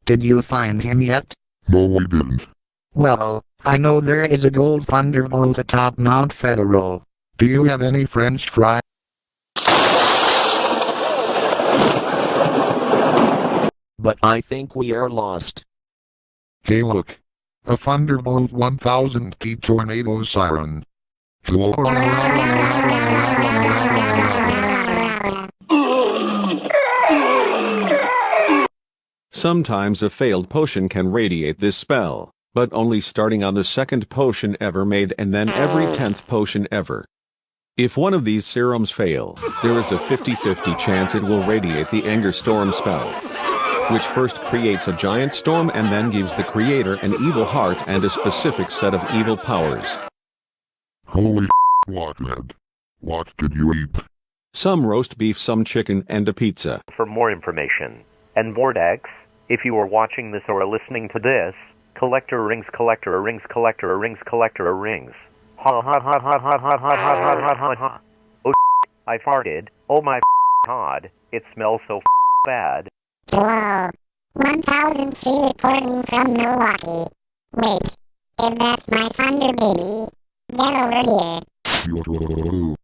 Did you find him yet? No, we didn't. Well, I know there is a gold thunderbolt atop Mount Federal. Do you have any French fries? But I think we are lost. Hey look. A Thunderbolt 1000T tornado siren. Hello. Sometimes a failed potion can radiate this spell, but only starting on the second potion ever made and then every 10th potion ever. If one of these serums fail, there is a 50-50 chance it will radiate the Anger Storm spell, which first creates a giant storm and then gives the creator an evil heart and a specific set of evil powers. Holy what, Ned? What did you eat? Some roast beef, some chicken, and a pizza. For more information, and Vortex, if you are watching this or listening to this, collector rings, collector rings, collector rings, collector rings. Ha ha ha ha ha ha ha ha ha ha ha. Oh I farted. Oh my god, it smells so bad. Hello. 1003 reporting from Milwaukee. Wait, is that my thunder baby? Get over here.